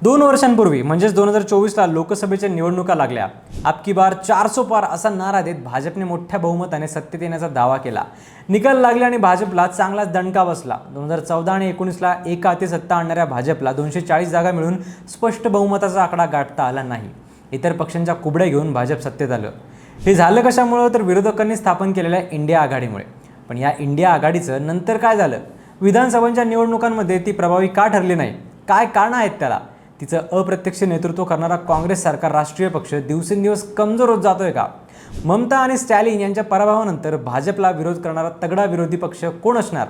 2 वर्षांपूर्वी म्हणजेच 2024ला लोकसभेच्या निवडणुका लागल्या. अब की बार 400 पार असा नारा देत भाजपने मोठ्या बहुमताने सत्तेत येण्याचा दावा केला. निकाल लागले आणि भाजपला चांगलाच दणका बसला. 2014 आणि 19ला एका हाती सत्ता आणणाऱ्या भाजपला 240 जागा मिळून स्पष्ट बहुमताचा आकडा गाठता आला नाही. इतर पक्षांच्या कुबड्या घेऊन भाजप सत्तेत आलं. हे झालं कशामुळे? तर विरोधकांनी स्थापन केलेल्या इंडिया आघाडीमुळे. पण या इंडिया आघाडीचं नंतर काय झालं? विधानसभांच्या निवडणुकांमध्ये ती प्रभावी का ठरली नाही? काय कारण आहेत त्याला? तिचं अप्रत्यक्ष नेतृत्व करणारा काँग्रेससारखा राष्ट्रीय पक्ष दिवसेंदिवस कमजोर होत जातोय का? ममता आणि स्टॅलिन यांच्या पराभवानंतर भाजपला विरोध करणारा तगडा विरोधी पक्ष कोण असणार?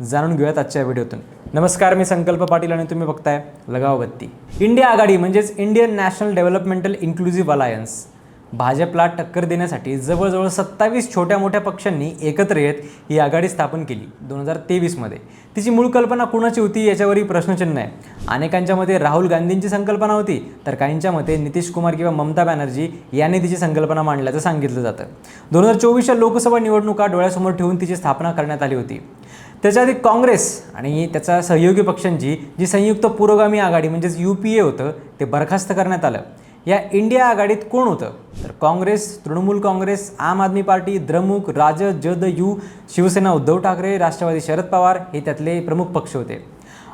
जाणून घेऊयात आजच्या व्हिडिओतून. नमस्कार, मी संकल्प पाटील आणि तुम्ही बघताय लगाव बत्ती. इंडिया आघाडी म्हणजेच Indian national developmental inclusive alliance. भाजपला टक्कर देण्यासाठी जवळजवळ 27 छोट्या मोठ्या पक्षांनी एकत्र येत ही आघाडी स्थापन केली 2023मध्ये. तिची मूळ कल्पना कुणाची होती याच्यावरही प्रश्नचिन्ह आहे. अनेकांच्या मते राहुल गांधींची संकल्पना होती, तर काहींच्या मते नितीश कुमार किंवा ममता बॅनर्जी यांनी तिची संकल्पना मांडल्याचं सांगितलं जातं. 2024च्या लोकसभा निवडणुका डोळ्यासमोर ठेवून तिची स्थापना करण्यात आली होती. त्याच्या आधी काँग्रेस आणि त्याच्या सहयोगी पक्षांची जी संयुक्त पुरोगामी आघाडी म्हणजेच UPA होतं ते बरखास्त करण्यात आलं. या इंडिया आघाडीत कोण होतं? तर काँग्रेस, तृणमूल काँग्रेस, आम आदमी पार्टी, द्रमुक, राजद, JDU, शिवसेना उद्धव ठाकरे, राष्ट्रवादी शरद पवार हे त्यातले प्रमुख पक्ष होते.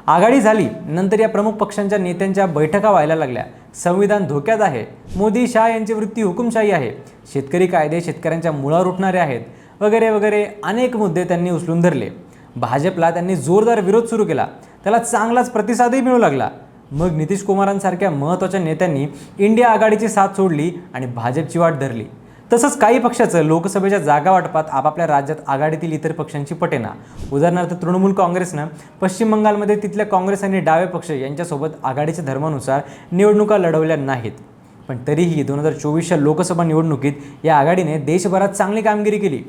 आघाडी झाली नंतर या प्रमुख पक्षांच्या नेत्यांच्या बैठका व्हायला लागल्या. संविधान धोक्यात आहे, मोदी शाह यांची वृत्ती हुकुमशाही आहे, शेतकरी कायदे शेतकऱ्यांच्या मुळावर उठणारे आहेत, वगैरे वगैरे अनेक मुद्दे त्यांनी उचलून धरले. भाजपला त्यांनी जोरदार विरोध सुरू केला. त्याला चांगलाच प्रतिसादही मिळू लागला. मग नितीश कुमारांसारख्या महत्त्वाच्या नेत्यांनी इंडिया आघाडीची साथ सोडली आणि भाजपची वाट धरली. तसंच काही पक्षाचं लोकसभेच्या जागा वाटपात आपापल्या राज्यात आघाडीतील इतर पक्षांची पटेना. उदाहरणार्थ तृणमूल काँग्रेसनं पश्चिम बंगालमध्ये तिथल्या काँग्रेस आणि डावे पक्ष यांच्यासोबत आघाडीच्या धर्मानुसार निवडणुका लढवल्या नाहीत. पण तरीही 2024च्या लोकसभा निवडणुकीत या आघाडीने देशभरात चांगली कामगिरी केली.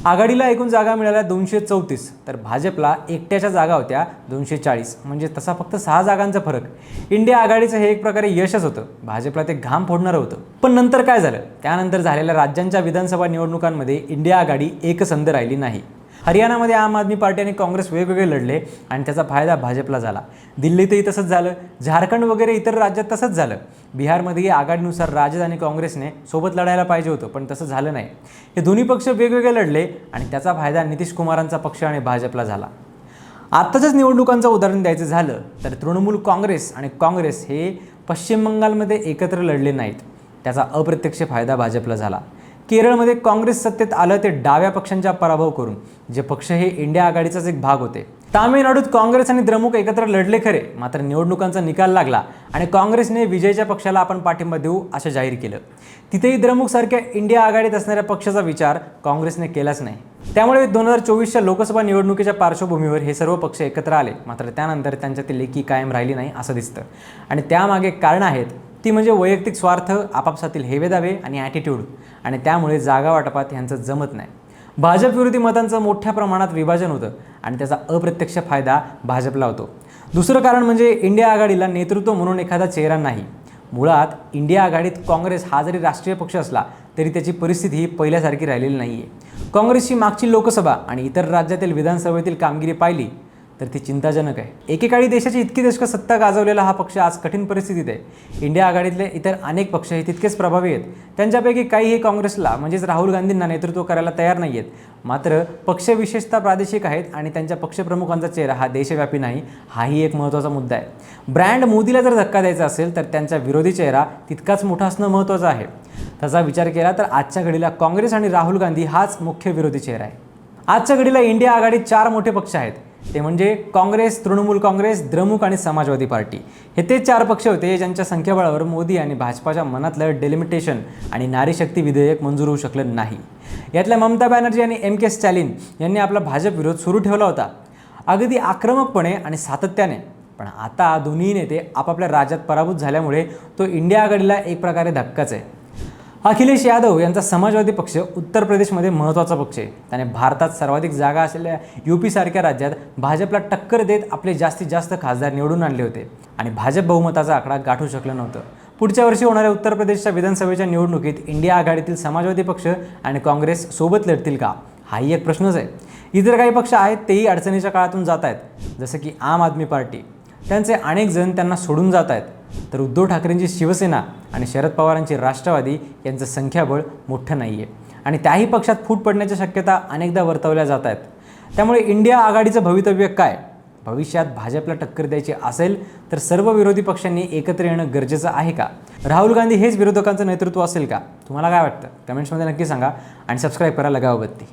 आघाडीला एकूण जागा मिळाल्या 234, तर भाजपला एकट्याच्या जागा होत्या 240, म्हणजे तसा फक्त 6 जागांचा फरक. इंडिया आघाडीचं हे एक प्रकारे यशच होतं. भाजपला ते घाम फोडणारं होतं. पण नंतर काय झालं? त्यानंतर झालेल्या राज्यांच्या विधानसभा निवडणुकांमध्ये इंडिया आघाडी एकसंध राहिली नाही. हरियाणामध्ये आम आदमी पार्टी आणि काँग्रेस वेगवेगळे लढले आणि त्याचा फायदा भाजपला झाला. दिल्लीतही तसंच झालं. झारखंड वगैरे इतर राज्यात तसंच झालं. बिहारमध्येही आघाडीनुसार राजद आणि काँग्रेसने सोबत लढायला पाहिजे होतं, पण तसं झालं नाही. हे दोन्ही पक्ष वेगवेगळे लढले आणि त्याचा फायदा नितीश कुमारांचा पक्ष आणि भाजपला झाला. आत्ताच्याच निवडणुकांचं उदाहरण द्यायचं झालं तर तृणमूल काँग्रेस आणि काँग्रेस हे पश्चिम बंगालमध्ये एकत्र लढले नाहीत. त्याचा अप्रत्यक्ष फायदा भाजपला झाला. केरळमध्ये काँग्रेस सत्तेत आलं ते डाव्या पक्षांचा पराभव करून, जे पक्ष हे इंडिया आघाडीचाच एक भाग होते. तामिळनाडूत काँग्रेस आणि द्रमुक एकत्र लढले खरे, मात्र निवडणुकांचा निकाल लागला आणि काँग्रेसने विजयच्या पक्षाला आपण पाठिंबा देऊ असं जाहीर केलं. तिथेही द्रमुकसारख्या इंडिया आघाडीत असणाऱ्या पक्षाचा विचार काँग्रेसने केलाच नाही. त्यामुळे 2024च्या लोकसभा निवडणुकीच्या पार्श्वभूमीवर हे सर्व पक्ष एकत्र आले, मात्र त्यानंतर त्यांच्यातील एकी कायम राहिली नाही असं दिसतं. आणि त्यामागे कारणं आहेत. ती म्हणजे वैयक्तिक स्वार्थ, आपापसातील हेवेदावे आणि ॲटिट्यूड, आणि त्यामुळे जागा वाटपात ह्यांचं जमत नाही. भाजप विरोधी मतांचं मोठ्या प्रमाणात विभाजन होतं आणि त्याचा अप्रत्यक्ष फायदा भाजपला होतो. दुसरं कारण म्हणजे इंडिया आघाडीला नेतृत्व म्हणून एखादा चेहरा नाही. मुळात इंडिया आघाडीत काँग्रेस हा जरी राष्ट्रीय पक्ष असला तरी त्याची परिस्थिती ही पहिल्यासारखी राहिलेली नाही आहे. काँग्रेसची मागची लोकसभा आणि इतर राज्यातील विधानसभेतील कामगिरी पाहिली तर ती चिंताजनक आहे. एकेकाळी देशाची इतकी दशकं सत्ता गाजवलेला हा पक्ष आज कठीण परिस्थितीत आहे. इंडिया आघाडीतले इतर अनेक पक्ष हे तितकेच प्रभावी आहेत. त्यांच्यापैकी काही हे काँग्रेसला म्हणजेच राहुल गांधींना नेतृत्व करायला तयार नाही आहेत. मात्र पक्ष विशेषतः प्रादेशिक आहेत आणि त्यांच्या पक्षप्रमुखांचा चेहरा हा देशव्यापी नाही. हाही एक महत्त्वाचा मुद्दा आहे. ब्रँड मोदीला जर धक्का द्यायचा असेल तर त्यांचा विरोधी चेहरा तितकाच मोठा असणं महत्त्वाचं आहे. त्याचा विचार केला तर आजच्या घडीला काँग्रेस आणि राहुल गांधी हाच मुख्य विरोधी चेहरा आहे. आजच्या घडीला इंडिया आघाडीत 4 मोठे पक्ष आहेत. ते म्हणजे काँग्रेस, तृणमूल काँग्रेस, द्रमुक आणि समाजवादी पार्टी. हे ते 4 पक्ष होते ज्यांच्या संख्याबळावर मोदी आणि भाजपाच्या मनातलं डेलिमिटेशन आणि नारी शक्ती विधेयक मंजूर होऊ शकलं नाही. यातल्या ममता बॅनर्जी आणि MK स्टॅलिन यांनी आपला भाजप विरोध सुरू ठेवला होता, अगदी आक्रमकपणे आणि सातत्याने. पण आता दोन्ही नेते आपापल्या राज्यात पराभूत झाल्यामुळे तो इंडिया आघाडीला एक प्रकारे धक्काच आहे. अखिलेश यादव यांचा समाजवादी पक्ष उत्तर प्रदेशमध्ये महत्त्वाचा पक्ष आहे. त्याने भारतात सर्वाधिक जागा असलेल्या UP सारख्या राज्यात भाजपला टक्कर देत आपले जास्तीत जास्त खासदार निवडून आणले होते आणि भाजप बहुमताचा आकडा गाठू शकलं नव्हतं. पुढच्या वर्षी होणाऱ्या उत्तर प्रदेशच्या विधानसभेच्या निवडणुकीत इंडिया आघाडीतील समाजवादी पक्ष आणि काँग्रेस सोबत लढतील का? हाही एक प्रश्नच आहे. इतर काही पक्ष आहेत तेही अडचणीच्या काळातून जात आहेत, जसं की आम आदमी पार्टी. त्यांचे अनेक जण त्यांना सोडून जात आहेत. तर उद्धव ठाकरेंची शिवसेना आणि शरद पवारांची राष्ट्रवादी यांचं संख्याबळ मोठं नाही आहे आणि त्याही पक्षात फूट पडण्याच्या शक्यता अनेकदा वर्तवल्या जात आहेत. त्यामुळे इंडिया आघाडीचं भवितव्य काय? भविष्यात भाजपला टक्कर द्यायची असेल तर सर्व विरोधी पक्षांनी एकत्र येणं गरजेचं आहे का? राहुल गांधी हेच विरोधकांचं नेतृत्व असेल का? तुम्हाला काय वाटतं? कमेंट्समध्ये नक्की सांगा आणि सबस्क्राईब करा लगावबत्ती.